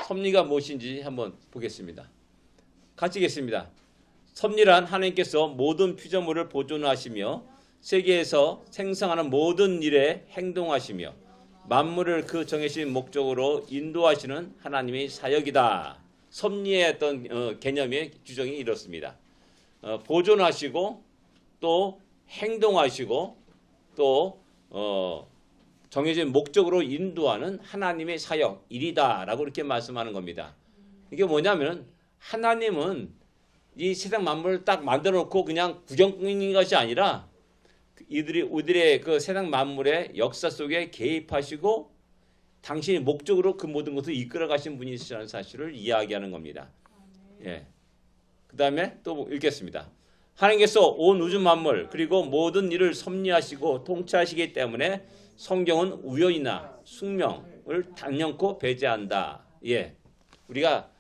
섭리가 무엇인지 한번 보겠습니다. 같이 읽겠습니다. 섭리란 하나님께서 모든 피조물을 보존하시며 세계에서 생성하는 모든 일에 행동하시며 만물을 그 정해진 목적으로 인도하시는 하나님의 사역이다. 섭리의 어떤 개념의 규정이 이렇습니다. 보존하시고 또 행동하시고 또 정해진 목적으로 인도하는 하나님의 사역 일이다라고 이렇게 말씀하는 겁니다. 이게 뭐냐면 하나님은 이 세상 만물을 딱 만들어 놓고 그냥 구경꾼인 것이 아니라 우리들의 그 세상 만물의 역사 속에 개입하시고 당신의 목적으로 그 모든 것을 이끌어 가신 분이시라는 사실을 이야기하는 겁니다. 예. 그 다음에 또 읽겠습니다. 하나님께서 온 우주 만물 그리고 모든 일을 섭리하시고 통치하시기 때문에 성경은 우연이나 숙명을 단연코 배제한다. 예. 우리가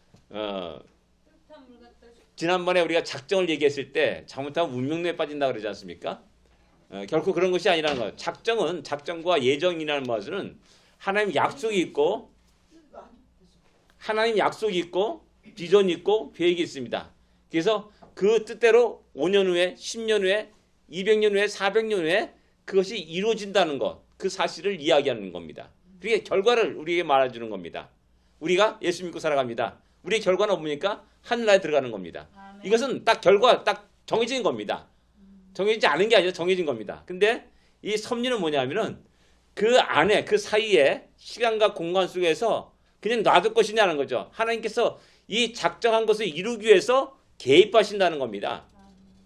지난번에 우리가 작정을 얘기했을 때 잘못하면 운명론에 빠진다 그러지 않습니까? 결코 그런 것이 아니라는 거예요. 작정과 예정이라는 것은 하나님 약속이 있고 비전이 있고 계획이 있습니다. 그래서 그 뜻대로 5년 후에 10년 후에 200년 후에 400년 후에 그것이 이루어진다는 것, 그 사실을 이야기하는 겁니다. 그게 결과를 우리에게 말해주는 겁니다. 우리가 예수 믿고 살아갑니다. 우리의 결과는 뭡니까? 하늘나라에 들어가는 겁니다. 이것은 딱 결과 딱 정해진 겁니다. 정해지지 않은 게 아니라 정해진 겁니다. 근데 이 섭리는 뭐냐면은 그 안에 그 사이에 시간과 공간 속에서 그냥 놔둘 것이냐는 거죠. 하나님께서 이 작정한 것을 이루기 위해서 개입하신다는 겁니다.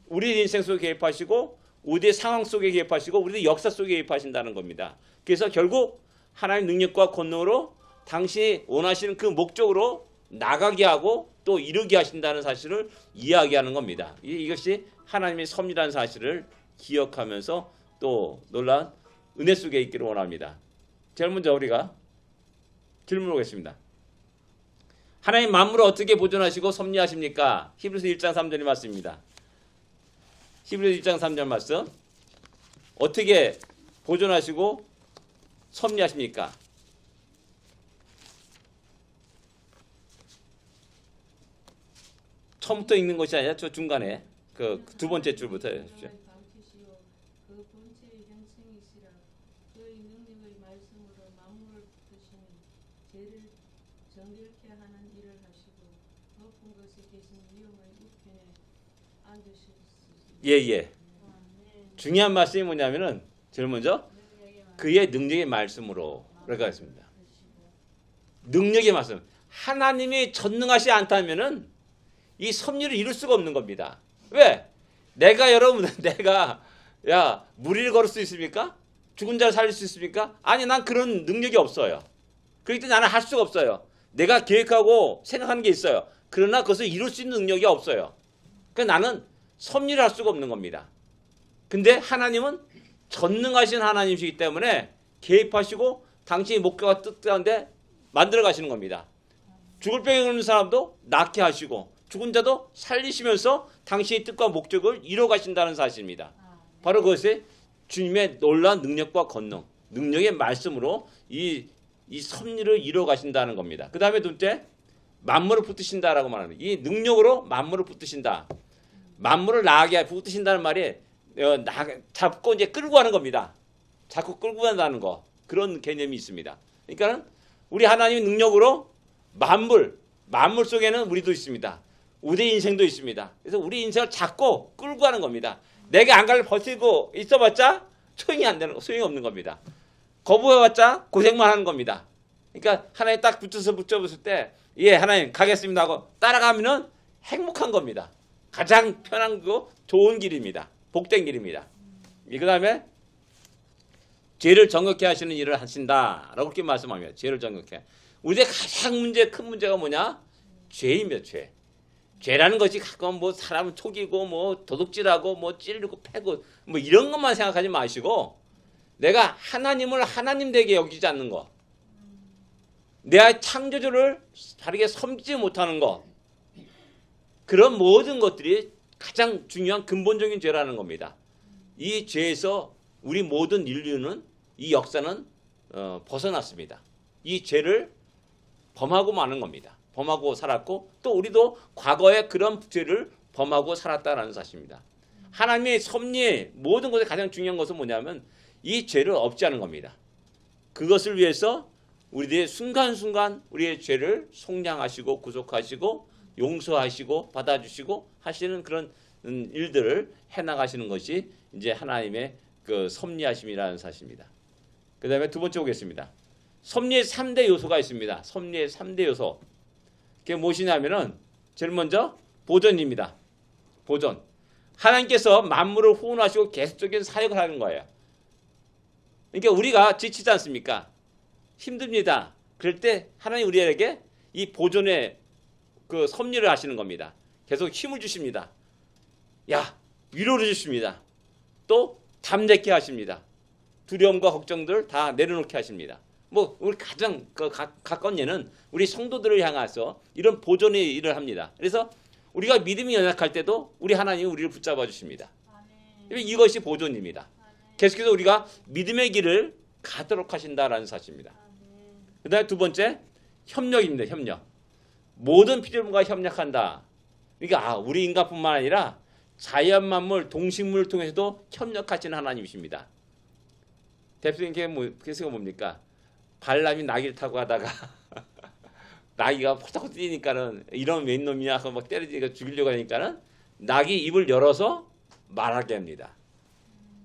우리 인생 속에 개입하시고 우리의 상황 속에 개입하시고 우리의 역사 속에 개입하신다는 겁니다. 그래서 결국 하나님의 능력과 권능으로 당신이 원하시는 그 목적으로 나가게 하고 또 이루게 하신다는 사실을 이야기하는 겁니다. 이것이 하나님의 섭리라는 사실을 기억하면서 또 놀라운 은혜 속에 있기를 원합니다. 제일 먼저 우리가 질문을 보겠습니다. 하나님 만물을 어떻게 보존하시고 섭리하십니까? 히브리서 1장 3절의 말씀입니다. 히브리서 1장 3절 말씀. 어떻게 보존하시고 섭리하십니까? 처음부터 읽는 것이 아니라 저 중간에 그 두 번째 줄부터 해주십시오. 그 본체의 형성이시라 그의 능력의 말씀으로 만물을 붙드시니 죄를 정결케 하는 일을 하시고 높은 곳에 계신 위엄의 우편에 앉으셨으니 예. 중요한 말씀이 뭐냐면은 제일 먼저 그의 능력의 말씀으로 그렇게 하겠습니다. 능력의 말씀. 하나님이 전능하지 않다면은 이 섭리를 이룰 수가 없는 겁니다. 왜? 내가 무리를 걸을 수 있습니까? 죽은 자를 살릴 수 있습니까? 아니, 난 그런 능력이 없어요. 그렇기 때문에 나는 할 수가 없어요. 내가 계획하고 생각하는 게 있어요. 그러나 그것을 이룰 수 있는 능력이 없어요. 그러니까 나는 섭리를 할 수가 없는 겁니다. 근데 하나님은 전능하신 하나님이시기 때문에 개입하시고 당신의 목표와 뜻 가운데 만들어 가시는 겁니다. 죽을 병에 걸린 사람도 낫게 하시고 죽은 자도 살리시면서 당신의 뜻과 목적을 이뤄 가신다는 사실입니다. 바로 그것이 주님의 놀라운 능력과 권능, 능력의 말씀으로 이 섭리를 이뤄 가신다는 겁니다. 그 다음에 둘째, 만물을 붙드신다라고 말합니다. 이 능력으로 만물을 붙드신다. 만물을 나게 붙드신다는 말이 잡고 이제 끌고 가는 겁니다. 자꾸 끌고 간다는 거, 그런 개념이 있습니다. 그러니까 우리 하나님의 능력으로 만물 속에는 우리도 있습니다. 우리 인생도 있습니다. 그래서 우리 인생을 잡고 끌고 가는 겁니다. 내가 안갈 버티고 있어봤자 소용이 없는 겁니다. 거부해봤자 고생만 하는 겁니다. 그러니까 하나님 딱 붙여봤을 때, 예, 하나님 가겠습니다 하고 따라가면은 행복한 겁니다. 가장 편한 거 좋은 길입니다. 복된 길입니다. 그 다음에 죄를 정결케 하시는 일을 하신다라고 그렇게 말씀합니다. 죄를 정결케. 우리의 가장 큰 문제가 뭐냐? 죄입니다. 죄라는 것이 가끔 뭐 사람을 속이고 뭐 도둑질하고 뭐 찌르고 패고 뭐 이런 것만 생각하지 마시고 내가 하나님을 하나님 되게 여기지 않는 것, 내 창조주를 바르게 섬기지 못하는 것, 그런 모든 것들이 가장 중요한 근본적인 죄라는 겁니다. 이 죄에서 우리 모든 인류는 이 역사는 벗어났습니다. 이 죄를 범하고 마는 겁니다. 범하고 살았고 또 우리도 과거에 그런 죄를 범하고 살았다라는 사실입니다. 하나님의 섭리의 모든 것에 가장 중요한 것은 뭐냐면 이 죄를 없지 않은 겁니다. 그것을 위해서 우리들의 순간순간 우리의 죄를 속량하시고 구속하시고 용서하시고 받아주시고 하시는 그런 일들을 해나가시는 것이 이제 하나님의 그 섭리하심이라는 사실입니다. 그 다음에 두 번째 보겠습니다. 섭리의 3대 요소가 있습니다. 섭리의 3대 요소. 그게 무엇이냐면은 제일 먼저 보존입니다. 보존. 하나님께서 만물을 후원하시고 계속적인 사역을 하는 거예요. 그러니까 우리가 지치지 않습니까? 힘듭니다. 그럴 때 하나님 우리에게 이 보존의 그 섭리를 하시는 겁니다. 계속 힘을 주십니다. 야, 위로를 주십니다. 또 잠재게 하십니다. 두려움과 걱정들 다 내려놓게 하십니다. 뭐 우리 가장 가까운 예는 우리 성도들을 향해서 이런 보존의 일을 합니다. 그래서 우리가 믿음이 연약할 때도 우리 하나님이 우리를 붙잡아 주십니다. 이것이 보존입니다. 계속해서 우리가 믿음의 길을 가도록 하신다라는 사실입니다. 그 다음에 두 번째 협력입니다. 협력. 모든 피조물과 협력한다. 그러니까 우리 인간뿐만 아니라 자연 만물, 동식물을 통해서도 협력하시는 하나님이십니다. 대표님께 그래서 뭡니까? 발람이 나귀를 타고 가다가 나귀가 포착 뛰니까는 이런 웬 놈이냐 하고 막 때리니까 죽이려고 하니까는 나귀 입을 열어서 말하게 합니다.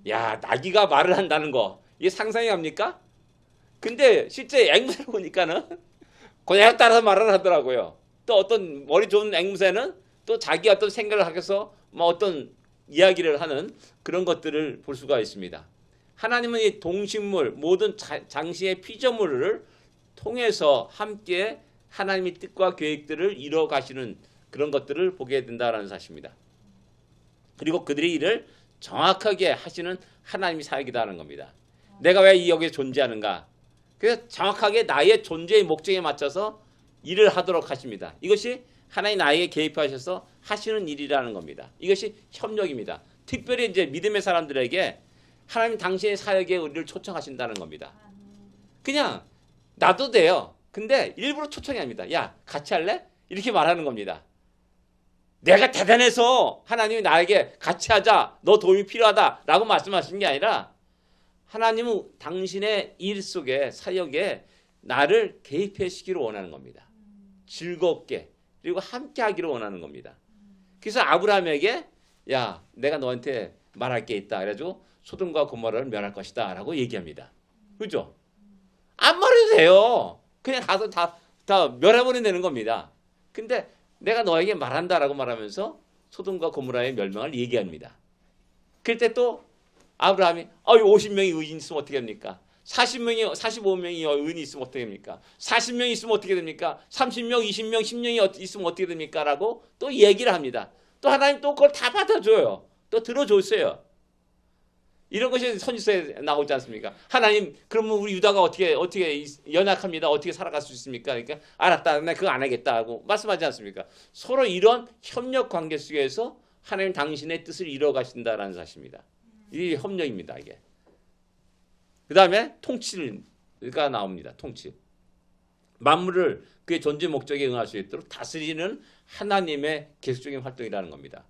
야, 나귀가 말을 한다는 거 이게 상상이 갑니까? 근데 실제 앵무새 보니까는 그냥 따라서 말을 하더라고요. 또 어떤 머리 좋은 앵무새는 또 자기 어떤 생각을 하면서 뭐 어떤 이야기를 하는 그런 것들을 볼 수가 있습니다. 하나님은 이 동식물 모든 장시의 피조물을 통해서 함께 하나님의 뜻과 계획들을 이루어 가시는 그런 것들을 보게 된다는 사실입니다. 그리고 그들의 일을 정확하게 하시는 하나님이 사역이다라는 겁니다. 내가 왜 여기에 존재하는가? 그래서 정확하게 나의 존재의 목적에 맞춰서 일을 하도록 하십니다. 이것이 하나님 나에게 개입하셔서 하시는 일이라는 겁니다. 이것이 협력입니다. 특별히 이제 믿음의 사람들에게 하나님 당신의 사역에 우리를 초청하신다는 겁니다. 그냥 놔도 돼요. 근데 일부러 초청이 아닙니다. 야, 같이 할래? 이렇게 말하는 겁니다. 내가 대단해서 하나님이 나에게 같이 하자, 너 도움이 필요하다 라고 말씀하시는 게 아니라 하나님은 당신의 일 속에 사역에 나를 개입해 시기를 원하는 겁니다. 즐겁게 그리고 함께 하기를 원하는 겁니다. 그래서 아브라함에게 야, 내가 너한테 말할 게 있다. 그래가지고 소돔과 고모라를 멸할 것이다 라고 얘기합니다. 그죠? 안 말해도 돼요. 그냥 가서 다 멸해버리면 되는 겁니다. 근데 내가 너에게 말한다라고 말하면서 소돔과 고모라의 멸망을 얘기합니다. 그럴 때 또 아브라함이 50명이 의인 있으면 어떻게 됩니까? 45명이 의인이 있으면 어떻게 됩니까? 40명이 있으면 어떻게 됩니까? 30명, 20명, 10명이 있으면 어떻게 됩니까? 라고 또 얘기를 합니다. 또 하나님 또 그걸 다 받아줘요. 또 들어줬어요. 이런 것이 선지서에 나오지 않습니까? 하나님, 그러면 우리 유다가 어떻게 연약합니다. 어떻게 살아갈 수 있습니까? 그러니까 알았다. 나 그거 안 하겠다 하고 말씀하지 않습니까? 서로 이런 협력 관계 속에서 하나님 당신의 뜻을 이루어 가신다라는 사실입니다. 이 협력입니다, 이게. 그 다음에 통치가 나옵니다. 통치. 만물을 그의 존재 목적에 응할 수 있도록 다스리는 하나님의 계속적인 활동이라는 겁니다.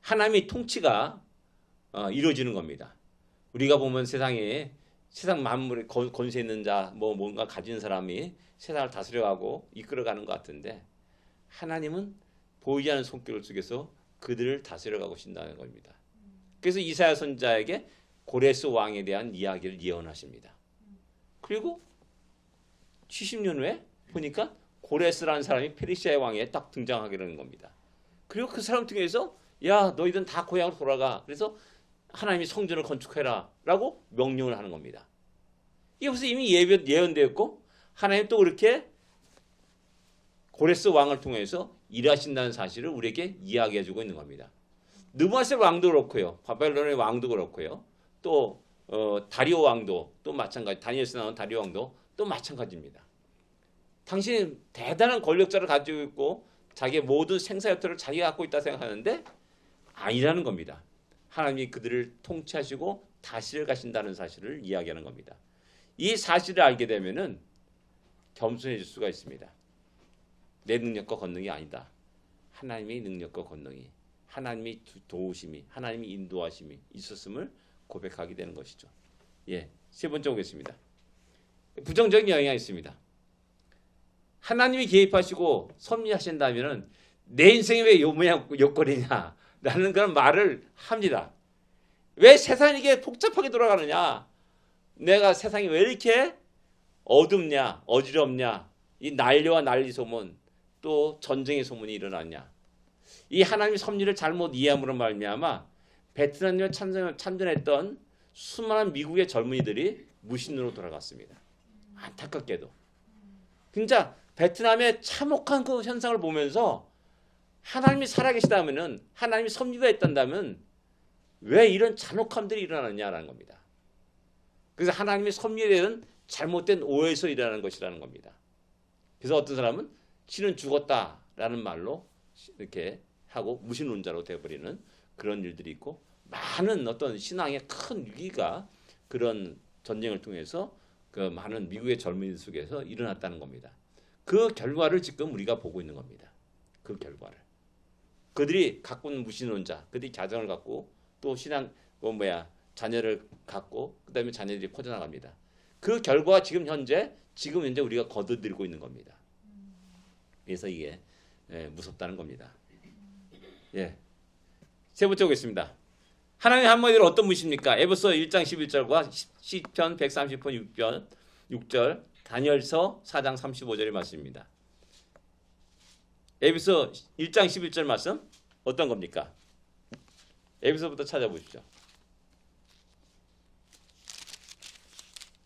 하나님의 통치가 이루어지는 겁니다. 우리가 보면 세상 만물에 권세 있는 자, 뭔가 가진 사람이 세상을 다스려가고 이끌어가는 것 같은데 하나님은 보이지 않는 손길 속에서 그들을 다스려가고 계신다는 겁니다. 그래서 이사야 선지자에게 고레스 왕에 대한 이야기를 예언하십니다. 그리고 70년 후에 보니까 고레스라는 사람이 페르시아의 왕에 딱 등장하게 되는 겁니다. 그리고 그 사람 통해서 야, 너희들은 다 고향으로 돌아가. 그래서 하나님이 성전을 건축해라 라고 명령을 하는 겁니다. 이게 벌써 이미 예언되었고 하나님 또 그렇게 고레스 왕을 통해서 일하신다는 사실을 우리에게 이야기해 주고 있는 겁니다. 느부갓네살 왕도 그렇고요. 바벨론의 왕도 그렇고요. 또 다리오 왕도 또 마찬가지. 다니엘서 나온 다리오 왕도 또 마찬가지입니다. 당신이 대단한 권력자를 가지고 있고 자기의 모든 생사여토를 자기가 갖고 있다 생각하는데 아니라는 겁니다. 하나님이 그들을 통치하시고 다스려 가신다는 사실을 이야기하는 겁니다. 이 사실을 알게 되면은 겸손해질 수가 있습니다. 내 능력과 권능이 아니다. 하나님의 능력과 권능이, 하나님의 도우심이, 하나님의 인도하심이 있었음을 고백하게 되는 것이죠. 예, 세 번째 오겠습니다. 부정적인 영향이 있습니다. 하나님이 개입하시고 섭리하신다면은 내 인생이 왜 요 모양 요꼴이냐라는 그런 말을 합니다. 왜 세상이 이게 복잡하게 돌아가느냐? 내가 세상이 왜 이렇게 어둡냐, 어지럽냐? 이 난리와 난리 소문, 또 전쟁의 소문이 일어났냐? 이 하나님의 섭리를 잘못 이해함으로 말미암아 베트남에 참전했던 수많은 미국의 젊은이들이 무신으로 돌아갔습니다. 안타깝게도. 진짜 베트남의 참혹한 그 현상을 보면서 하나님이 살아계시다면은, 하나님이 섭리가 있단다면 왜 이런 잔혹함들이 일어나느냐라는 겁니다. 그래서 하나님의 섭리에 대한 잘못된 오해에서 일어나는 것이라는 겁니다. 그래서 어떤 사람은 신은 죽었다라는 말로 이렇게 하고 무신론자로 되어버리는 그런 일들이 있고, 많은 어떤 신앙의 큰 위기가 그런 전쟁을 통해서 그 많은 미국의 젊은이들 속에서 일어났다는 겁니다. 그 결과를 지금 우리가 보고 있는 겁니다. 그 결과를. 그들이 갖고 있는 무신론자, 그들이 가정을 갖고 또 신앙 자녀를 갖고 그다음에 자녀들이 퍼져나갑니다. 그 결과가 지금 현재 우리가 거둬들이고 있는 겁니다. 그래서 이게 무섭다는 겁니다. 예. 세 번째 오겠습니다. 하나님의 한마디로 어떤 분이십니까? 에베소 1장 11절과 시편 130편 6절, 다니엘서 4장 35절의 말씀입니다. 에베소 1장 11절 말씀 어떤 겁니까? 에베소부터 찾아보십시오.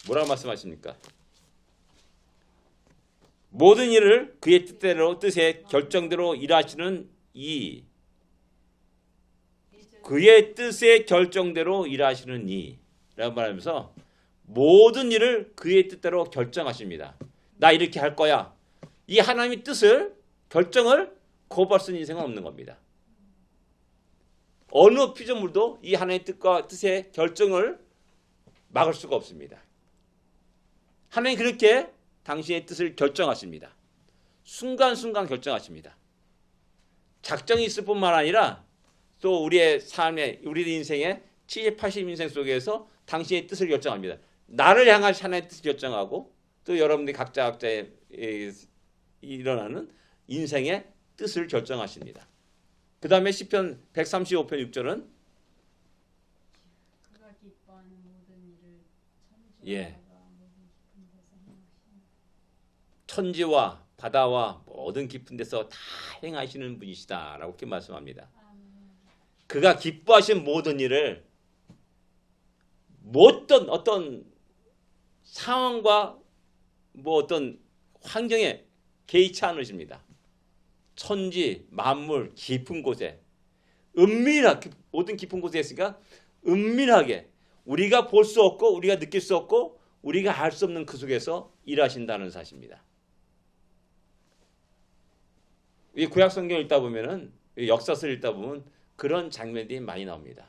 뭐라고 말씀하십니까? 모든 일을 그의 뜻의 결정대로 일하시는 이, 그의 뜻의 결정대로 일하시는 이라고 말하면서 모든 일을 그의 뜻대로 결정하십니다. 나 이렇게 할 거야. 이 하나님의 뜻을, 결정을 거부할 수 있는 인생은 없는 겁니다. 어느 피조물도 이 하나님의 뜻과 뜻의 결정을 막을 수가 없습니다. 하나님 그렇게 당신의 뜻을 결정하십니다. 순간순간 결정하십니다. 작정이 있을 뿐만 아니라 또 우리의 삶의, 우리 인생의 70, 80 인생 속에서 당신의 뜻을 결정합니다. 나를 향한 하나님의 뜻을 결정하고 또 여러분들이 각자의 일어나는 인생의 뜻을 결정하십니다. 그 다음에 시편 135편 6절은 그가 기뻐하는 모든 일을 예. 천지와 바다와 모든 깊은 데서 다 행하시는 분이시다라고 이렇게 말씀합니다. 그가 기뻐하신 모든 일을 어떤 상황과 어떤 환경에 개의치 않으십니다. 천지, 만물, 깊은 곳에 은밀하게, 모든 깊은 곳에 있으니까 은밀하게 우리가 볼 수 없고 우리가 느낄 수 없고 우리가 알 수 없는 그 속에서 일하신다는 사실입니다. 이 구약 성경을 읽다 보면은, 역사서를 읽다 보면 그런 장면들이 많이 나옵니다.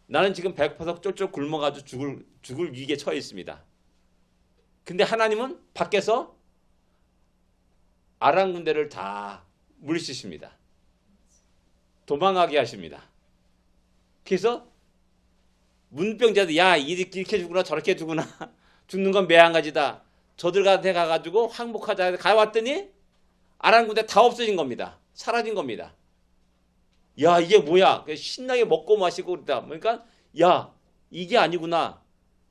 나는 지금 백파석 쫄쫄 굶어가지고 죽을 위기에 처해 있습니다. 근데 하나님은 밖에서 아람 군대를 다 물리치십니다. 도망가게 하십니다. 그래서 문병자들, 야, 이렇게 죽으나 저렇게 죽으나 죽는 건 매한가지다. 저들한테 가가지고 항복하자 가왔더니 아람 군대 다 없어진 겁니다. 사라진 겁니다. 야, 이게 뭐야? 신나게 먹고 마시고 그러다. 그러니까 야, 이게 아니구나.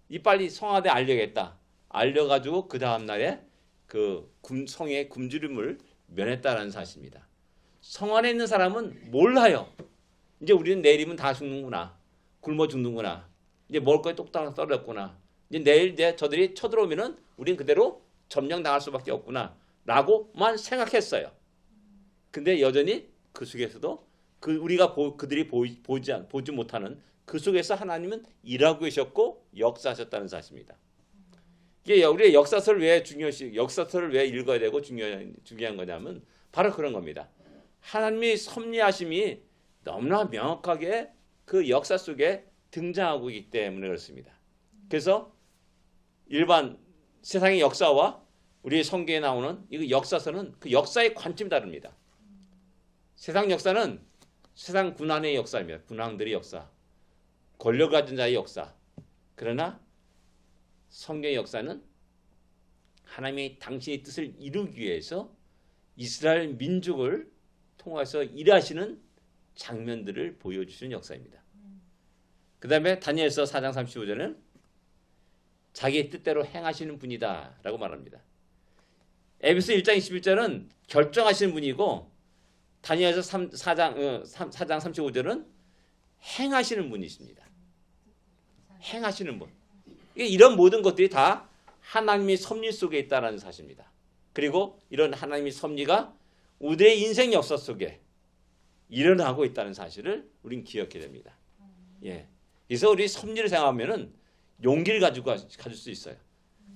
이 빨리 성한테 알려야겠다. 알려가지고 그 다음 날에 그 성의 굶주림을 면했다라는 사실입니다. 성 안에 있는 사람은 몰라요. 이제 우리는 내일이면 다 죽는구나. 굶어 죽는구나. 이제 먹을 거에 똑딱 떨어졌구나. 이제 내일 이제 저들이 쳐들어오면은 우리는 그대로 점령당할 수밖에 없구나. 라고만 생각했어요. 근데 여전히 그 속에서도 우리가 그들이 보지 못하는 그 속에서 하나님은 일하고 계셨고 역사하셨다는 사실입니다. 이게 우리의 역사서를 왜 읽어야 되고 중요한 거냐면 바로 그런 겁니다. 하나님의 섭리하심이 너무나 명확하게 그 역사 속에 등장하고 있기 때문에 그렇습니다. 그래서 일반 세상의 역사와 우리 성경에 나오는 이 역사서는 그 역사의 관점이 다릅니다. 세상 역사는 세상 군왕의 역사입니다. 군왕들의 역사, 권력 가진 자의 역사. 그러나 성경의 역사는 하나님이 당신의 뜻을 이루기 위해서 이스라엘 민족을 통해서 일하시는 장면들을 보여주시는 역사입니다. 그 다음에 다니엘서 4장 35절은 자기의 뜻대로 행하시는 분이다 라고 말합니다. 에베소 1장 21절은 결정하시는 분이고 다니엘서 4장 35절은 행하시는 분이십니다. 행하시는 분. 이런 모든 것들이 다 하나님의 섭리 속에 있다는 사실입니다. 그리고 이런 하나님의 섭리가 우리의 인생 역사 속에 일어나고 있다는 사실을 우리는 기억해야 됩니다. 예. 그래서 우리 섭리를 생각하면은 용기를 가질 수 있어요.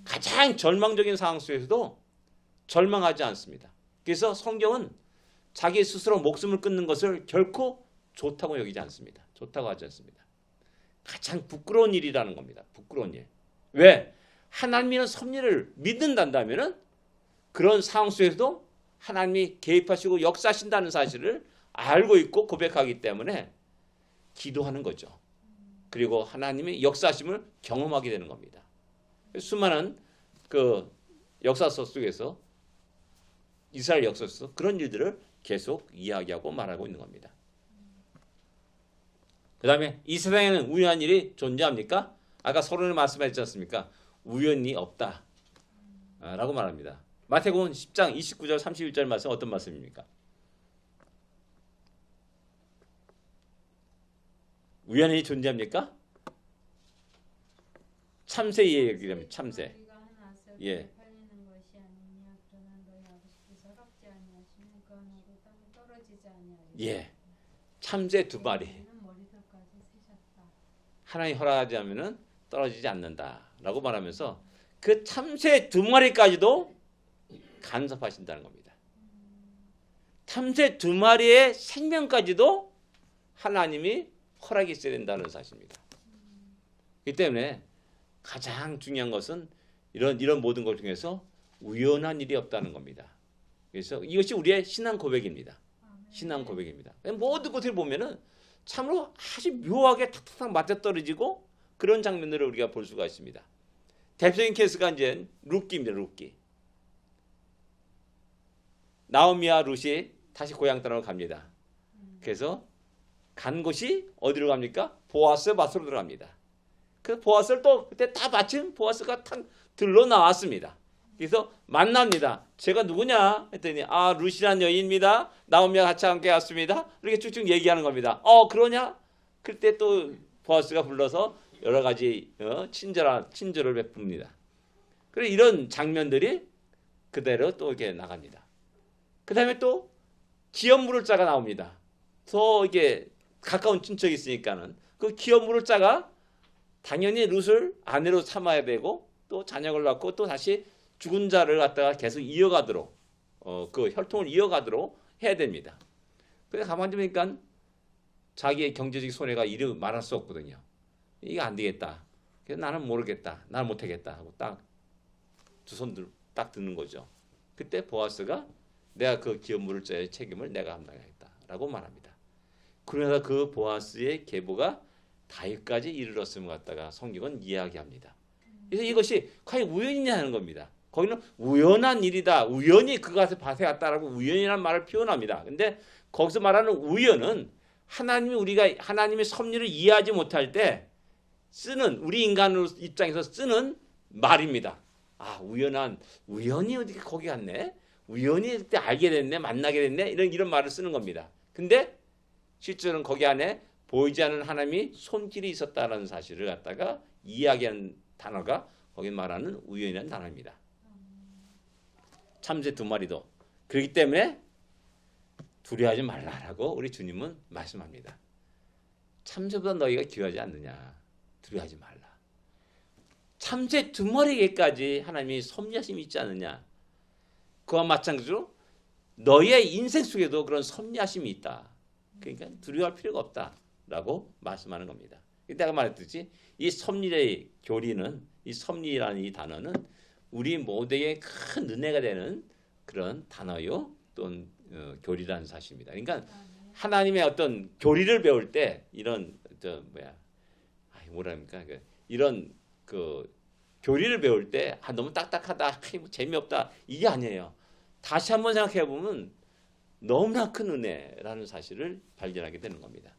가장 절망적인 상황 속에서도 절망하지 않습니다. 그래서 성경은 자기 스스로 목숨을 끊는 것을 결코 좋다고 여기지 않습니다. 좋다고 하지 않습니다. 가장 부끄러운 일이라는 겁니다. 부끄러운 일. 왜? 하나님이란 섭리를 믿는다면은 그런 상황 속에서도 하나님이 개입하시고 역사하신다는 사실을 알고 있고 고백하기 때문에 기도하는 거죠. 그리고 하나님의 역사하심을 경험하게 되는 겁니다. 수많은 그 역사서 속에서 이스라엘 역사 속에서 그런 일들을 계속 이야기하고 말하고 있는 겁니다. 그 다음에 이 세상에는 우연한 일이 존재합니까? 아까 서론에 말씀하셨지 않습니까? 우연이 없다 라고 말합니다. 마태복음 10장 29절 31절 말씀 어떤 말씀입니까? 우연히 존재합니까? 참새 얘기합니다. 참새. 예. 예. 참새 두 마리. 하나님 허락하지 않으면 떨어지지 않는다라고 말하면서 그 참새 두 마리까지도 간섭하신다는 겁니다. 참새 두 마리의 생명까지도 하나님이 허락이 있어야 된다는 사실입니다. 그렇기 때문에 가장 중요한 것은 이런 모든 것 중에서 우연한 일이 없다는 겁니다. 그래서 이것이 우리의 신앙 고백입니다. 신앙 고백입니다. 모든 것을 보면은 참으로 아주 묘하게 탁탁탁 맞아떨어지고 그런 장면들을 우리가 볼 수가 있습니다. 대표적인 케이스가 이제 룻기입니다. 룻기. 나오미와 룻이 다시 고향 떠나러 갑니다. 그래서 간 곳이 어디로 갑니까? 보아스 밭으로 들어갑니다. 그 보아스를 또 그때 딱 마침 보아스가 탁 들러 나왔습니다. 그래서 만납니다. 제가 누구냐 했더니 룻이란 여인입니다. 나오미와 같이 함께 왔습니다. 이렇게 쭉쭉 얘기하는 겁니다. 그러냐? 그때 또 보아스가 불러서 여러 가지 친절을 베풉니다. 그래서 이런 장면들이 그대로 또 이렇게 나갑니다. 그 다음에 또 기업 물을 자가 나옵니다. 더 이게 가까운 친척이 있으니까는 그 기업 물을 자가 당연히 룻을 아내로 삼아야 되고 또 자녀를 낳고 또 다시 죽은 자를 갖다가 계속 이어가도록 그 혈통을 이어가도록 해야 됩니다. 그래서 가만히 보니까 자기의 경제적 손해가 이루 말할 수 없거든요. 이게 안 되겠다. 그래서 나는 모르겠다. 나는 못하겠다 하고 딱 두 손 딱 드는 거죠. 그때 보아스가 내가 그 기업 물을 자의 책임을 내가 감당하겠다라고 말합니다. 그러면서 그 보아스의 계보가 다윗까지 이르렀음을 갖다가 성경은 이야기합니다. 그래서 이것이 과연 우연이냐 하는 겁니다. 거기는 우연한 일이다. 우연히 그것을 밭에 갔다라고 우연이라는 말을 표현합니다. 근데 거기서 말하는 우연은 우리가 하나님의 섭리를 이해하지 못할 때 쓰는 우리 인간으로 입장에서 쓰는 말입니다. 우연히 어디 거기 갔네. 우연히 그때 알게 됐네. 만나게 됐네. 이런 말을 쓰는 겁니다. 근데 실제로는 거기 안에 보이지 않는 하나님이 손길이 있었다는 사실을 갖다가 이야기하는 단어가 거기 말하는 우연이라는 단어입니다. 참새 두 마리도 그렇기 때문에 두려워하지 말라라고 우리 주님은 말씀합니다. 참새보다 너희가 귀하지 않느냐. 두려워하지 말라. 참새 두 마리에게까지 하나님이 섭리하심이 있지 않느냐. 그와 마찬가지로 너희의 인생 속에도 그런 섭리하심이 있다. 그러니까 두려워할 필요가 없다라고 말씀하는 겁니다. 내가 말했듯이 이 섭리의 교리는 이 섭리라는 이 단어는 우리 모두에게 큰 은혜가 되는 그런 단어요 또는 교리라는 사실입니다. 그러니까 하나님의 어떤 교리를 배울 때 이런 뭐랍니까? 이런 그 교리를 배울 때 너무 딱딱하다, 재미없다 이게 아니에요. 다시 한번 생각해 보면 너무나 큰 은혜라는 사실을 발견하게 되는 겁니다.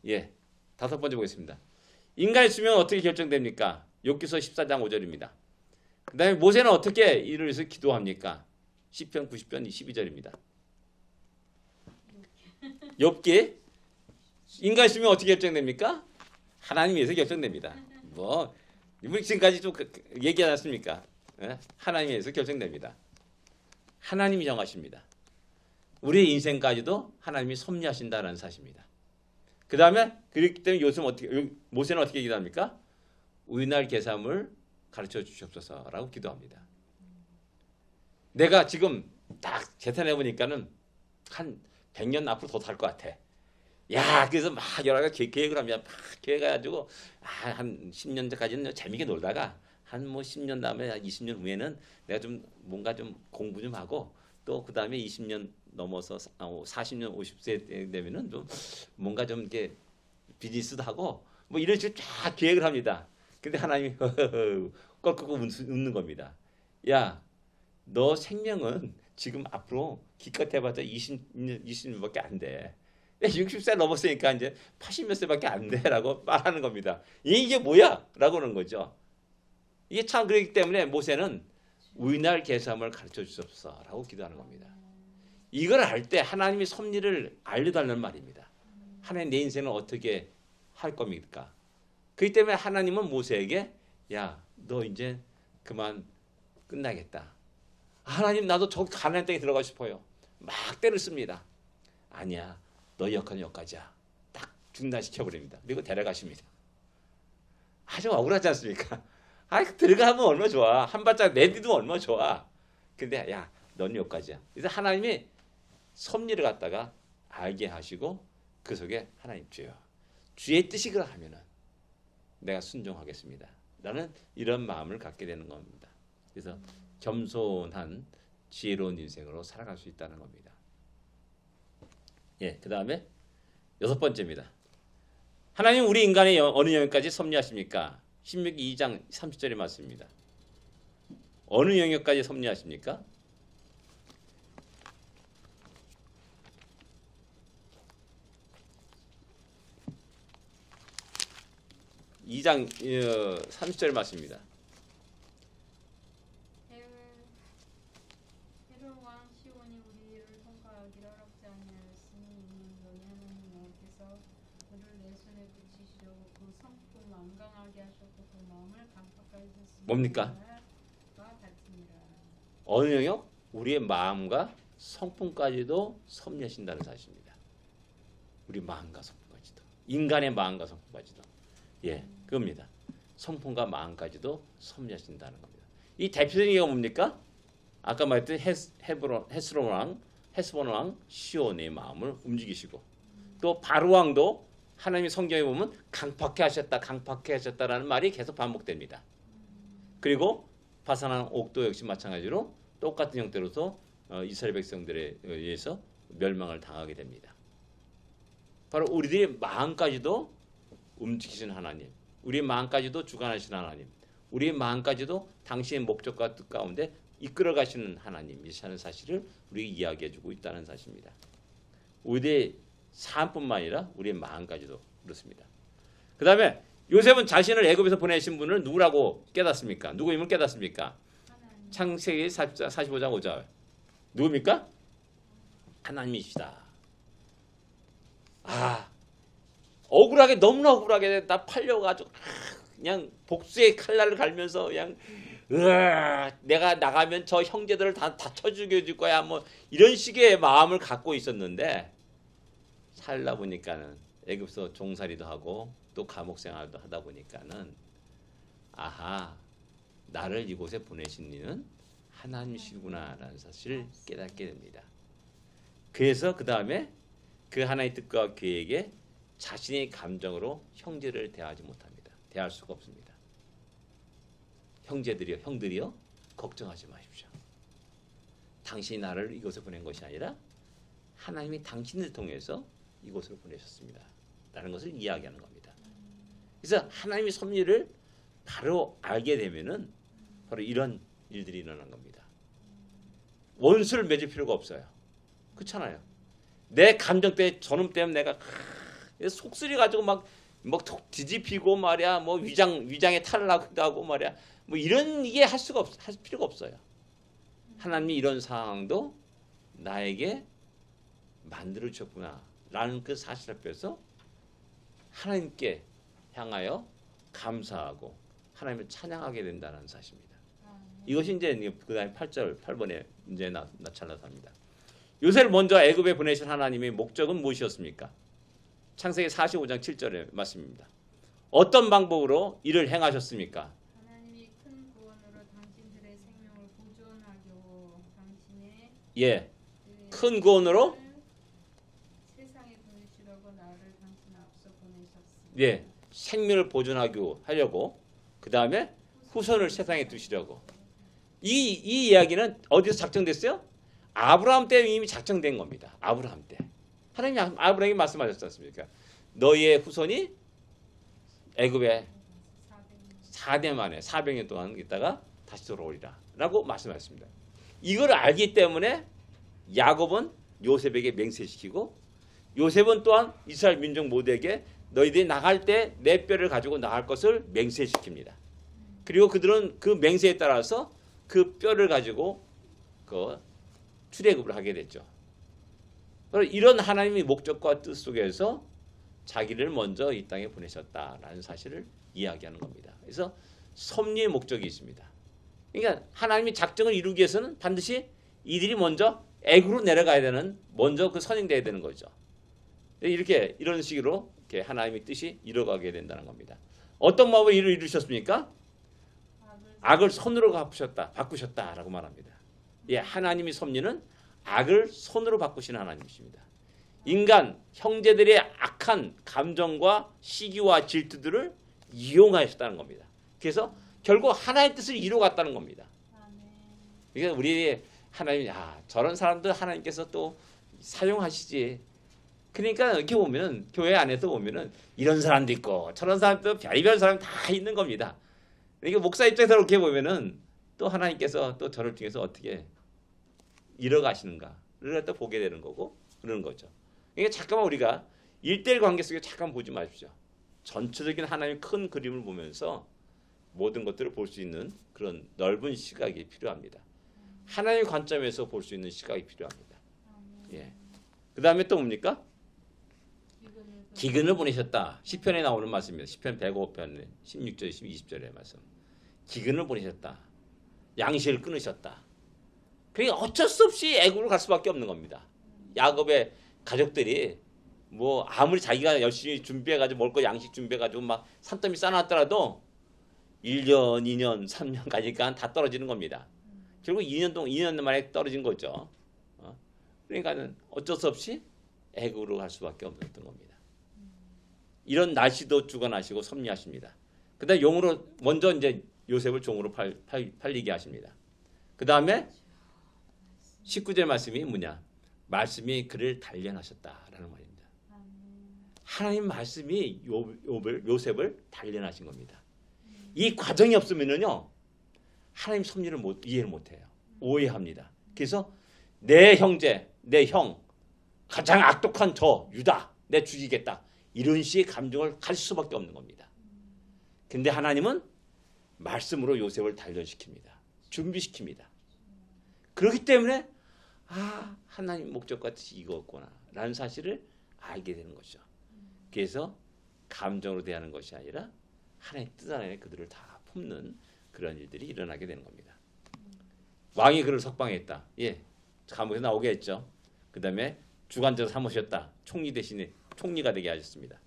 예, 다섯 번째 보겠습니다. 인간의 수명은 어떻게 결정됩니까? 욥기서 14장 5절입니다. 그 다음에 모세는 어떻게 이를 위해서 기도합니까? 시편 90편 12절입니다. 욥기 인간의 수명은 어떻게 결정됩니까? 하나님 위해서 결정됩니다. 뭐 우리 지금까지 좀 얘기하지 않습니까? 예? 하나님 위해서 결정됩니다. 하나님이 정하십니다. 우리의 인생까지도 하나님이 섭리하신다는 사실입니다. 그 다음에 그렇기 때문에 모세는 어떻게 기도합니까? 우리날 계산을 가르쳐 주시옵소서라고 기도합니다. 내가 지금 딱 계산해 보니까는 한 100년 앞으로 더 살 것 같아. 야, 그래서 막 여러 가지 계획을 합니다. 막 계획해가지고 한 10년 전까지는 재미있게 놀다가 한 뭐 10년 다음에 20년 후에는 내가 좀 뭔가 좀 공부 좀 하고 또 그 다음에 20년 넘어서 40년 50세 되면은 좀 뭔가 좀 이렇게 비즈니스도 하고 뭐 이런 식으로 쫙 계획을 합니다. 근데 하나님이 껄끄고 웃는 겁니다. 야, 너 생명은 지금 앞으로 기껏 해봤자 20년밖에 안 돼. 60세 넘었으니까 이제 80몇 세밖에 안 돼라고 말하는 겁니다. 이게 뭐야? 라고 하는 거죠. 이게 참 그렇기 때문에 모세는 우리날 계산을 가르쳐 주옵소서라고 기도하는 겁니다. 이걸 알 때 하나님이 섭리를 알려달라는 말입니다. 하나님 내 인생을 어떻게 할 겁니까? 그렇기 때문에 하나님은 모세에게 야, 너 이제 그만 끝나겠다. 하나님 나도 저 가나안 땅에 들어가고 싶어요. 막 때를 씁니다. 아니야. 너 역할은 여기까지야. 딱 중단시켜버립니다. 그리고 데려가십니다. 아주 억울하지 않습니까? 들어가면 얼마나 좋아. 한 발짝 내디도 얼마나 좋아. 근데 야, 넌 여기까지야. 그래서 하나님이 섭리를 갖다가 알게 하시고 그 속에 하나님 주의 뜻이 그러하면은 내가 순종하겠습니다. 라는 이런 마음을 갖게 되는 겁니다. 그래서 겸손한 지혜로운 인생으로 살아갈 수 있다는 겁니다. 예, 그 다음에 여섯 번째입니다. 하나님 우리 인간의 어느 영역까지 섭리하십니까? 신명기 2장 30절의 말씀입니다. 어느 영역까지 섭리하십니까? 2장 30절의 말씀입니다. 헤롯 왕 시온이 우리를 통과하기를 허락지 아니하였으니 이는 너희 하나님 여호와께서 그를 내 손에 붙이시려고 그 성품 완강하게 하셨고 그 마음을 강팍하게 하셨으니 뭡니까? 같으니라. 어느 영역? 우리의 마음과 성품까지도 섭리하신다는 사실입니다. 우리 마음과 성품까지도. 인간의 마음과 성품까지도. 예, 그겁니다. 성품과 마음까지도 섭리하신다는 겁니다. 이 대표적인 예가 뭡니까? 아까 말했던 헤스본 왕 시온의 마음을 움직이시고 또 바로 왕도 하나님의 성경에 보면 강팍해 하셨다라는 말이 계속 반복됩니다. 그리고 바산한 옥도 역시 마찬가지로 똑같은 형태로서 이스라엘 백성들에 의해서 멸망을 당하게 됩니다. 바로 우리들의 마음까지도 움직이시는 하나님, 우리의 마음까지도 주관하시는 하나님, 우리의 마음까지도 당신의 목적과 뜻 가운데 이끌어 가시는 하나님이시라는 사실을 우리에게 이야기해주고 있다는 사실입니다. 우리의 삶뿐만 아니라 우리의 마음까지도 그렇습니다. 그 다음에 요셉은 자신을 애굽에서 보내신 분을 누구라고 깨닫습니까? 누구임을 깨닫습니까? 창세기 45장 5절 누굽니까? 하나님이시다. 억울하게 너무나 억울하게 나 팔려가지고 그냥 복수의 칼날을 갈면서 그냥 내가 나가면 저 형제들을 다쳐 죽여줄 거야 뭐 이런 식의 마음을 갖고 있었는데 살다 보니까는 애굽에서 종살이도 하고 또 감옥 생활도 하다 보니까는 나를 이곳에 보내신 이는 하나님이시구나라는 사실을 깨닫게 됩니다. 그래서 그 다음에 그 하나님의 뜻과 계획에 자신의 감정으로 형제를 대하지 못합니다. 대할 수가 없습니다. 형들이요. 걱정하지 마십시오. 당신이 나를 이곳에 보낸 것이 아니라 하나님이 당신을 통해서 이곳으로 보내셨습니다. 라는 것을 이야기하는 겁니다. 그래서 하나님의 섭리를 바로 알게 되면은 바로 이런 일들이 일어나는 겁니다. 원수를 맺을 필요가 없어요. 그렇잖아요. 내 감정 때문에 저놈 때문에 내가 속쓰리 가지고 막 뒤집히고 말이야, 뭐 위장에 탈을 나기도 하고 말이야, 뭐 이런 이게 할 필요가 없어요. 하나님이 이런 상황도 나에게 만들어 주셨구나라는 그 사실 앞에서 하나님께 향하여 감사하고 하나님을 찬양하게 된다는 사실입니다. 이것이 이제 그다음에 8번에 이제 나타납니다. 요셉을 먼저 애굽에 보내신 하나님의 목적은 무엇이었습니까? 창세기 45장 7절의 말씀입니다. 어떤 방법으로 이를 행하셨습니까? 하나님이 큰 구원으로 당신들의 생명을 보존하고 당신의 큰 구원으로 세상에 보내시려고 나를 당신 앞서 보내셨습니다. 생명을 보존하려고 그 다음에 후손을 세상에 두시려고. 이 이야기는 어디서 작정됐어요? 아브라함 때 이미 작정된 겁니다. 아브라함 때 하나님이 아브라함에게 말씀하셨지 않습니까? 너희의 후손이 애굽에 400년 동안 있다가 다시 돌아오리라 라고 말씀하셨습니다. 이걸 알기 때문에 야곱은 요셉에게 맹세시키고 요셉은 또한 이스라엘 민족 모두에게 너희들이 나갈 때 내 뼈를 가지고 나갈 것을 맹세시킵니다. 그리고 그들은 그 맹세에 따라서 그 뼈를 가지고 그 출애굽을 하게 됐죠. 이런 하나님의 목적과 뜻 속에서 자기를 먼저 이 땅에 보내셨다라는 사실을 이야기하는 겁니다. 그래서 섭리의 목적이 있습니다. 그러니까 하나님이 작정을 이루기 위해서는 반드시 이들이 먼저 애굽으로 내려가야 되는, 먼저 그 선행돼야 되는 거죠. 이런 식으로 이렇게 하나님의 뜻이 이루어가게 된다는 겁니다. 어떤 방법으로 이를 이루셨습니까? 악을 선으로 바꾸셨다라고 말합니다. 하나님의 섭리는 악을 선으로 바꾸시는 하나님이십니다. 인간 형제들의 악한 감정과 시기와 질투들을 이용하셨다는 겁니다. 그래서 결국 하나의 뜻을 이루어갔다는 겁니다. 그러니까 우리 하나님이 저런 사람들 하나님께서 또 사용하시지. 그러니까 이렇게 보면 교회 안에서 보면은 이런 사람도 있고 저런 사람도 별의별 사람 다 있는 겁니다. 그러니까 목사 입장에서 이렇게 보면은 또 하나님께서 또 저를 통해서 어떻게 이뤄가시는가를 또 보게 되는 거고 그러는 거죠. 그러니까 잠깐만 우리가 1:1 관계 속에 잠깐 보지 마십시오. 전체적인 하나님의 큰 그림을 보면서 모든 것들을 볼 수 있는 그런 넓은 시각이 필요합니다. 하나님의 관점에서 볼 수 있는 시각이 필요합니다. 그 다음에 또 뭡니까? 기근을 보내셨다. 시편에 나오는 말씀입니다. 시편 105편 16절 20절의 말씀. 기근을 보내셨다. 양식을 끊으셨다. 그러니까 어쩔 수 없이 애굽으로 갈 수밖에 없는 겁니다. 야곱의 가족들이 뭐 아무리 자기가 열심히 준비해가지고 먹을 거 양식 준비해가지고 막 산더미 싸놨더라도 1년, 2년, 3년 가니까 다 떨어지는 겁니다. 결국 2년 만에 떨어진 거죠. 그러니까는 어쩔 수 없이 애굽으로 갈 수밖에 없었던 겁니다. 이런 날씨도 주관하시고 섭리하십니다. 그다음 용으로 먼저 이제 요셉을 종으로 팔리게 하십니다. 그 다음에 19절 말씀이 뭐냐? 말씀이 그를 단련하셨다라는 말입니다. 하나님 말씀이 요셉을 단련하신 겁니다. 이 과정이 없으면요 하나님 섭리를 이해를 못해요. 오해합니다. 그래서 내 형제, 내 형, 가장 악독한 저 유다, 내 죽이겠다. 이런 식의 감정을 가질 수밖에 없는 겁니다. 근데 하나님은 말씀으로 요셉을 단련시킵니다. 준비시킵니다. 그렇기 때문에 하나님 목적과 뜻이 이거였구나 라는 사실을 알게 되는 것이죠. 그래서 감정으로 대하는 것이 아니라 하나님의 뜻 안에 그들을 다 품는 그런 일들이 일어나게 되는 겁니다. 왕이 그를 석방했다. 감옥에서 나오게 했죠. 그 다음에 주관자 삼으셨다. 총리 대신에 총리가 되게 하셨습니다.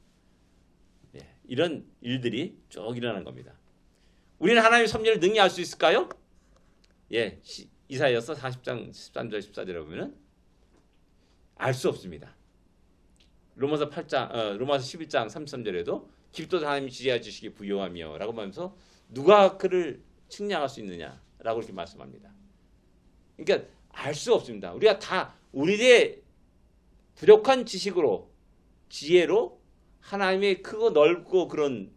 이런 일들이 쭉 일어나는 겁니다. 우리는 하나님의 섭리를 능히 알 수 있을까요? 이사야서 40장 13절 14절에 보면은 알 수 없습니다. 로마서 11장 33절에도 깊도다 하나님이 지혜하 지식이 부요하며라고 하면서 누가 그를 측량할 수 있느냐라고 라고 이렇게 말씀합니다. 그러니까 알 수 없습니다. 우리가 다 우리의 부족한 지식으로 지혜로 하나님의 크고 넓고 그런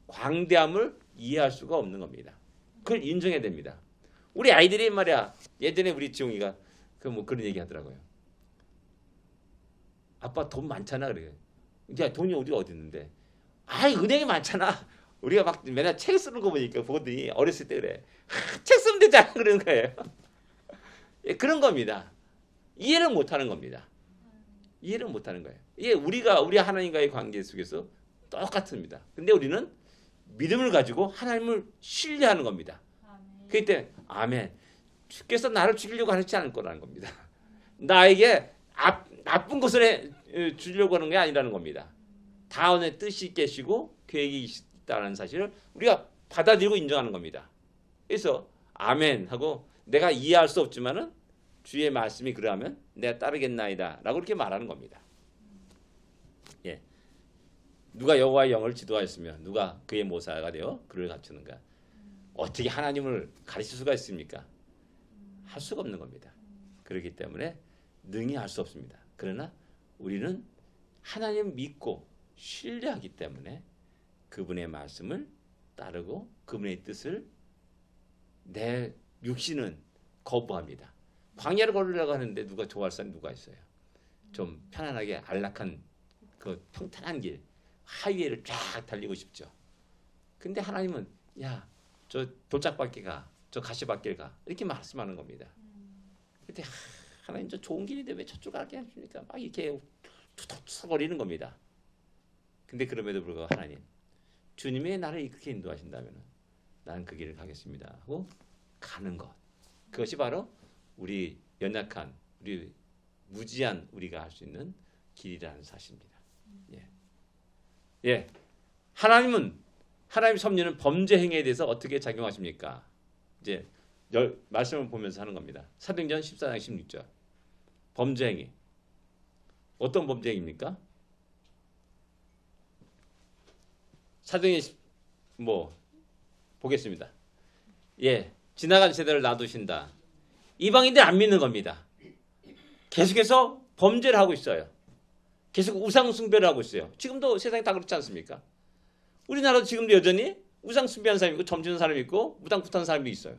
광대함을 이해할 수가 없는 겁니다. 그걸 인정해야 됩니다. 우리 아이들이 말이야 예전에 우리 지용이가 그 뭐 그런 얘기 하더라고요. 아빠 돈 많잖아 그래. 야 돈이 우리가 어디 있는데? 아이 은행에 많잖아. 우리가 막 맨날 책 쓰는 거 보니까 보더니 어렸을 때 그래. 책 쓰면 되잖아 그러는 거예요. 예, 그런 겁니다. 이해를 못하는 겁니다. 이해를 못하는 거예요. 이게 우리가 우리 하나님과의 관계 속에서 똑같습니다. 근데 우리는 믿음을 가지고 하나님을 신뢰하는 겁니다. 그렇기 때문에 아멘. 주께서 나를 죽이려고 하지 않을 거라는 겁니다. 나에게 나쁜 것을 주려고 하는 게 아니라는 겁니다. 다운의 뜻이 계시고 계획이 있다는 사실을 우리가 받아들이고 인정하는 겁니다. 그래서 아멘 하고 내가 이해할 수 없지만은 주의 말씀이 그러하면 내가 따르겠나이다 라고 이렇게 말하는 겁니다. 예. 누가 여호와의 영을 지도하였으며 누가 그의 모사가 되어 그를 갖추는가. 어떻게 하나님을 가르칠 수가 있습니까? 할 수가 없는 겁니다. 그렇기 때문에 능히 할 수 없습니다. 그러나 우리는 하나님 믿고 신뢰하기 때문에 그분의 말씀을 따르고 그분의 뜻을 내 육신은 거부합니다. 광야를 걸으려고 하는데 누가 좋아할 사람이 누가 있어요? 좀 편안하게 안락한 그 평탄한 길 하이웨이를 쫙 달리고 싶죠. 근데 하나님은 야, 저 돌짝밭길 가, 저 가시밭길 가 이렇게 말씀하는 겁니다. 근데 하나님 저 좋은 길인데 왜 저쪽 가게 하십니까? 막 이렇게 투덜투덜거리는 겁니다. 근데 그럼에도 불구하고 하나님 주님이 나를 그렇게 인도하신다면 나는 그 길을 가겠습니다 하고 가는 것. 그것이 바로 우리 연약한 우리 무지한 우리가 할 수 있는 길이라는 사실입니다. 예. 예. 하나님 섭리는 범죄 행위에 대해서 어떻게 작용하십니까? 이제 말씀을 보면서 하는 겁니다. 사도행전 14장 16절. 범죄 행위. 어떤 범죄 행위입니까? 사도행전 뭐 보겠습니다. 예. 지나간 세대를 놔두신다. 이방인들 안 믿는 겁니다. 계속해서 범죄를 하고 있어요. 계속 우상 숭배를 하고 있어요. 지금도 세상이 다 그렇지 않습니까? 우리나라도 지금도 여전히 우상 숭배하는 사람이 있고 점지는 사람이 있고 무당부타는 사람이 있어요.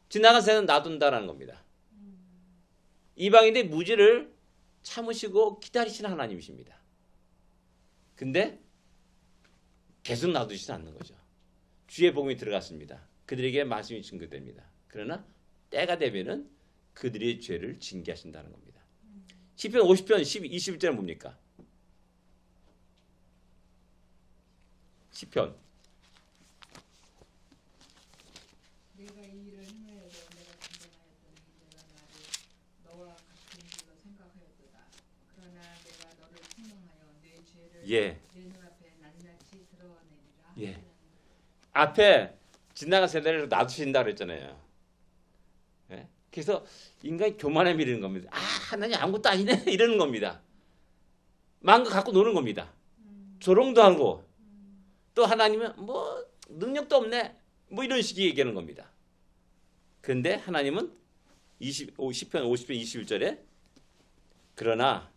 지나간 세대는 놔둔다라는 겁니다. 이방인의 무지를 참으시고 기다리시는 하나님이십니다. 근데 계속 놔두시지 않는 거죠. 주의 복음이 들어갔습니다. 그들에게 말씀이 증거됩니다. 그러나 때가 되면은 그들의 죄를 징계하신다는 겁니다. 시편 50편 21절은 뭡니까? 시편 내가 이 일을 행하여도 내가 단정하였더니 내가 나를 너와 같은 줄로 생각하였도다. 그러나 내가 너를 책망하여 내 죄를 예. 내 눈앞에 낱낱이 드러내리라. 예. 앞에 지나간 세대를 놔두신다 그랬잖아요. 예? 그래서 인간이 교만에 미르는 겁니다. 아 하나님 아무것도 아니네 이러는 겁니다. 마음껏 갖고 노는 겁니다. 조롱도 하고 또 하나님은 뭐 능력도 없네 뭐 이런 식의 얘기하는 겁니다. 그런데 하나님은 시편 50편 21절에 그러나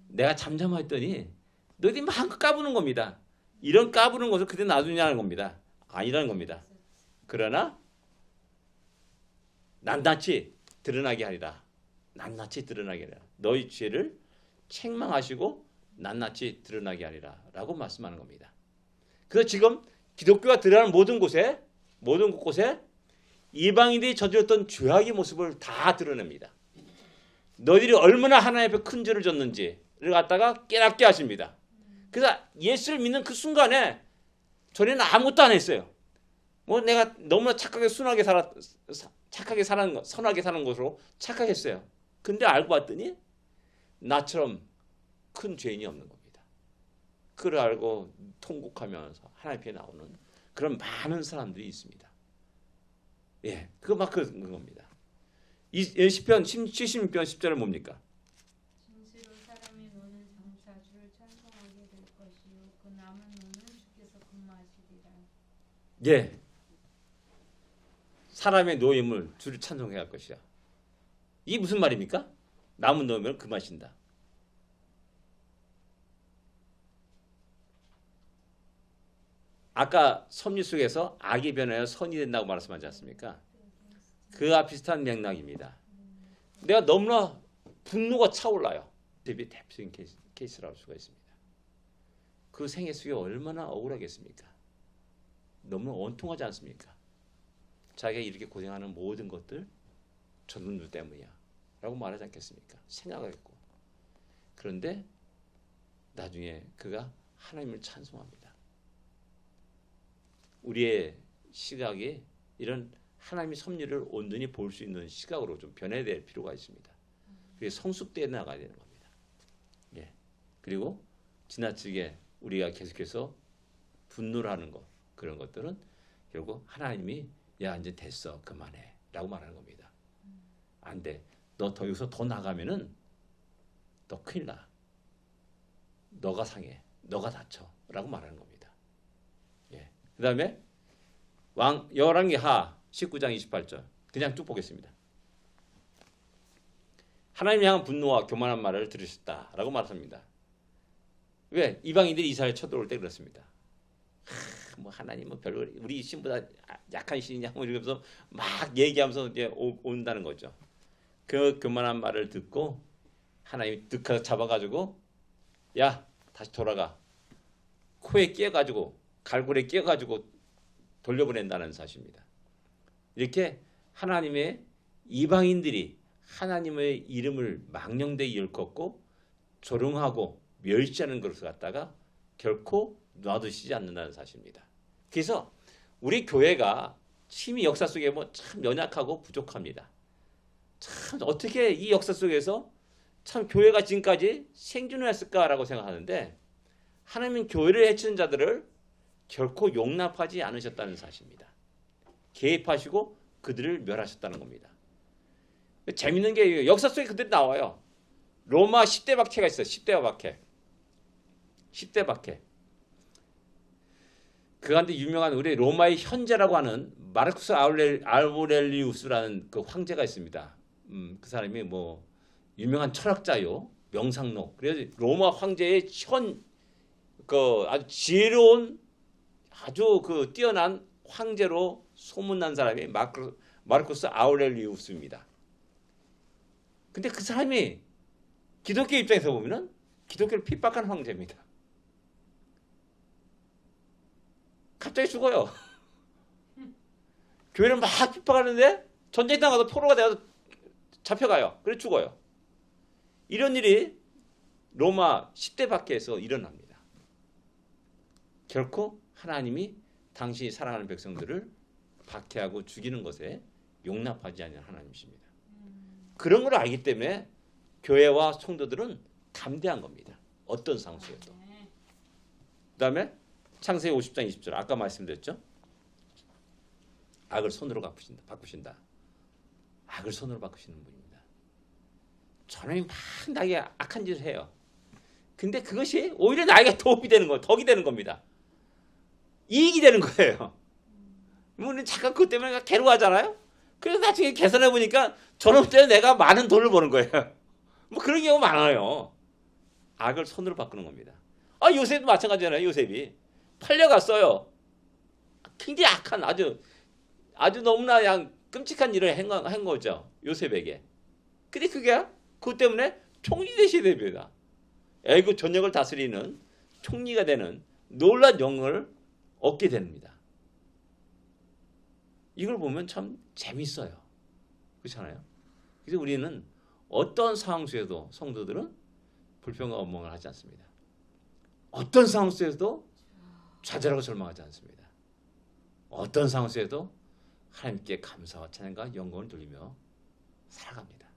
내가 잠잠했더니 너희들이 마음껏 까부는 겁니다. 이런 까부는 것을 그대 놔두냐는 겁니다. 아니라는 겁니다. 그러나 낱낱이 드러나게 하리라. 낱낱이 드러나게 하리라. 너희 죄를 책망하시고 낱낱이 드러나게 하리라 라고 말씀하는 겁니다. 그래서 지금 기독교가 드러나는 모든 곳에 이방인들이 저질렀던 죄악의 모습을 다 드러냅니다. 너희들이 얼마나 하나님 앞에 큰 죄를 졌는지를 갖다가 깨닫게 하십니다. 그래서 예수를 믿는 그 순간에 전에는 아무것도 안 했어요. 뭐 내가 너무나 선하게 사는 것으로 착각했어요. 근데 알고 봤더니 나처럼 큰 죄인이 없는 겁니다. 그걸 알고 통곡하면서 하나님 앞에 나오는 그런 많은 사람들이 있습니다. 예, 그거 막 그런 겁니다. 이 시편 76편 10절은 뭡니까? 진실로 사람의 노는 장차 주를 찬송하게 될 것이요 그 남은 노는 주께서 근무하시리라. 예. 사람의 노임을 주를 찬송해야 할 것이야. 이게 무슨 말입니까? 남은 노임을 그만 쉰다. 아까 섭리 속에서 악이 변하여 선이 된다고 말씀하지 않습니까? 그와 비슷한 맥락입니다. 내가 너무나 분노가 차올라요. 대표적인 케이스라고 할 수가 있습니다. 그 생애 속에 얼마나 억울하겠습니까? 너무 원통하지 않습니까? 자기가 이렇게 고생하는 모든 것들 저놈들 때문이야 라고 말하지 않겠습니까? 생각하겠고. 그런데 나중에 그가 하나님을 찬송합니다. 우리의 시각이 이런 하나님의 섭리를 온전히 볼 수 있는 시각으로 좀 변해야 필요가 있습니다. 그게 성숙되어 나가야 되는 겁니다. 예. 그리고 지나치게 우리가 계속해서 분노를 하는 것, 그런 것들은 결국 하나님이 야 이제 됐어 그만해 라고 말하는 겁니다. 안 돼. 너 더 여기서 더 나가면은 너 큰일 나. 너가 상해. 너가 다쳐 라고 말하는 겁니다. 예. 그 다음에 열왕기하 19장 28절 그냥 쭉 보겠습니다. 하나님 향한 분노와 교만한 말을 들으셨다라고 말합니다. 왜? 이방인들이 이스라엘 쳐들어올 때 그렇습니다. 뭐 하나님은 별로 우리 신보다 약한 신이냐 뭐 이러면서 막 얘기하면서 이제 온다는 거죠. 그 교만한 말을 듣고 하나님이 득하서 잡아가지고 야 다시 돌아가 코에 끼어가지고 갈고리에 끼어가지고 돌려보낸다는 사실입니다. 이렇게 하나님의 이방인들이 하나님의 이름을 망령되게 일컫고 조롱하고 멸시하는 것을 갖다가 결코 놔두시지 않는다는 사실입니다. 그래서 우리 교회가 심히 역사 속에 참 연약하고 부족합니다. 참 어떻게 이 역사 속에서 참 교회가 지금까지 생존을 했을까라고 생각하는데 하나님은 교회를 해치는 자들을 결코 용납하지 않으셨다는 사실입니다. 개입하시고 그들을 멸하셨다는 겁니다. 재밌는 게 역사 속에 그들이 나와요. 로마 10대 박해가 있어요. 10대 박해. 10대 박해. 그 가운데 유명한 우리 로마의 현재라고 하는 마르쿠스 아우렐리우스라는 그 황제가 있습니다. 그 사람이 뭐 유명한 철학자요. 명상록. 그래서 로마 황제의 아주 지혜로운 아주 그 뛰어난 황제로 소문난 사람이 마르쿠스 아우렐리우스입니다. 근데 그 사람이 기독교 입장에서 보면은 기독교를 핍박한 황제입니다. 갑자기 죽어요. 교회를 막 핍박하는데 전쟁 당하서 포로가 되어서 잡혀가요. 그래서 죽어요. 이런 일이 로마 10대 박해에서 일어납니다. 결코 하나님이 당신이 사랑하는 백성들을 박해하고 죽이는 것에 용납하지 않는 하나님이십니다. 그런 걸 알기 때문에 교회와 성도들은 담대한 겁니다. 어떤 상황에도. 그 다음에 창세기 50장 20절 아까 말씀드렸죠. 악을 손으로 바꾸신다. 악을 손으로 바꾸시는 분입니다. 저놈이 막 나에게 악한 짓을 해요. 근데 그것이 오히려 나에게 도움이 되는 거예요. 덕이 되는 겁니다. 이익이 되는 거예요. 우리는 잠깐 그것 때문에 괴로워하잖아요. 그래서 나중에 계산해 보니까 저놈 때문에 내가 많은 돈을 버는 거예요. 뭐 그런 경우 많아요. 악을 손으로 바꾸는 겁니다. 요셉도 마찬가지잖아요. 요셉이 팔려갔어요. 굉장히 악한 아주 너무나 그냥 끔찍한 일을 한 거죠. 요셉에게. 근데 그게 그것 때문에 총리 되셔야 됩니다. 애굽 전역을 다스리는 총리가 되는 놀라운 영을 얻게 됩니다. 이걸 보면 참 재밌어요. 그렇잖아요. 그래서 우리는 어떤 상황 속에도 성도들은 불평과 원망을 하지 않습니다. 어떤 상황 속에서도 좌절하고 절망하지 않습니다. 어떤 상황 속에도 하나님께 감사와 찬양과 영광을 돌리며 살아갑니다.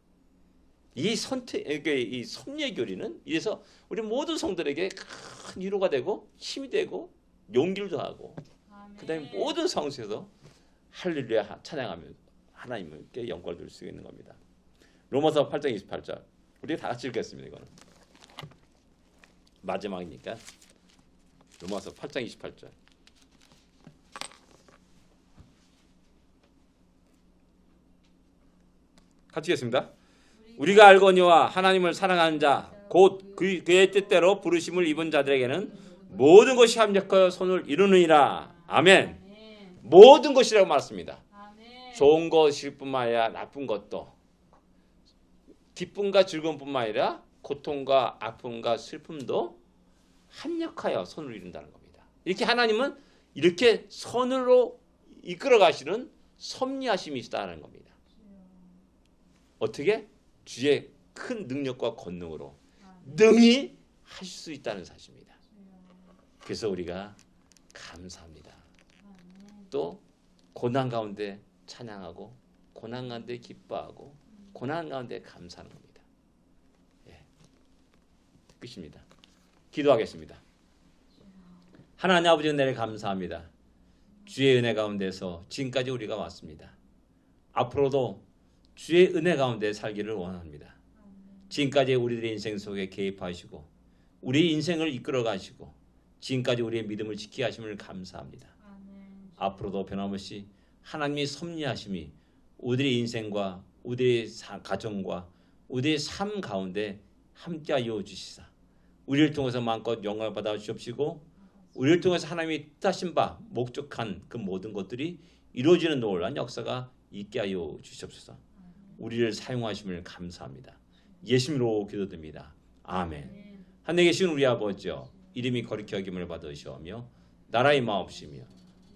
이 섭리의 교리는 이래서 우리 모든 성들에게 큰 위로가 되고 힘이 되고 용기를 더하고 그다음에 모든 상황 속에서 할렐루야 찬양하며 하나님께 영광을 돌릴 수 있는 겁니다. 로마서 8장 28절 우리 다 같이 읽겠습니다. 이거는 마지막이니까 로마서 8장 28절 같이 읽겠습니다. 우리가 알거니와 하나님을 사랑하는 자 곧 그의 뜻대로 부르심을 입은 자들에게는 모든 것이 합력하여 선을 이루느니라. 아멘. 아멘. 모든 것이라고 말했습니다. 아멘. 좋은 것일 뿐만 아니라 나쁜 것도, 기쁨과 즐거움뿐만 아니라 고통과 아픔과 슬픔도 합력하여 선을 이룬다는 겁니다. 이렇게 하나님은 이렇게 선으로 이끌어 가시는 섭리하심이 있다는 겁니다. 어떻게? 주의 큰 능력과 권능으로 능히 하실 수 있다는 사실입니다. 그래서 우리가 감사합니다. 또 고난 가운데 찬양하고 고난 가운데 기뻐하고 고난 가운데 감사하는 겁니다. 예. 끝입니다. 기도하겠습니다. 하나님 아버지 은혜를 감사합니다. 주의 은혜 가운데서 지금까지 우리가 왔습니다. 앞으로도 주의 은혜 가운데 살기를 원합니다. 지금까지 우리들의 인생 속에 개입하시고 우리 인생을 이끌어 가시고 지금까지 우리의 믿음을 지키게 하심을 감사합니다. 앞으로도 변함없이 하나님의 섭리하심이 우리의 인생과 우리의 가정과 우리의 삶 가운데 함께하여 주시사 우리를 통해서 마음껏 영광을 받아 주옵시고 우리를 통해서 하나님이 뜻하신 바 목적한 그 모든 것들이 이루어지는 놀라운 역사가 있게 하여 주시옵소서. 우리를 사용하심을 감사합니다. 예수님으로 기도드립니다. 아멘. 하늘에 계신 우리 아버지여 이름이 거룩히 여김을 받으시오며 나라의 마옵시며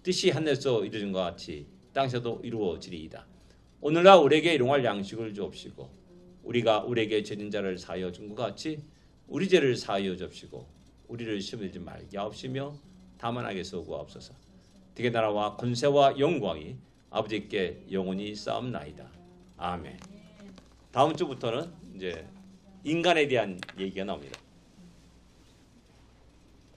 뜻이 하늘에서 이루어진 것 같이 땅에서도 이루어지리이다. 오늘날 우리에게 일용할 양식을 주옵시고 우리가 우리에게 죄진 자를 사하여 준 것 같이 우리 죄를 사하여 주옵시고 우리를 시험에 들지 말게 하옵시며 다만 악에서 구하옵소서. 되게 나라와 권세와 영광이 아버지께 영원히 쌓옵나이다. 아멘. 다음 주부터는 이제 인간에 대한 얘기가 나옵니다.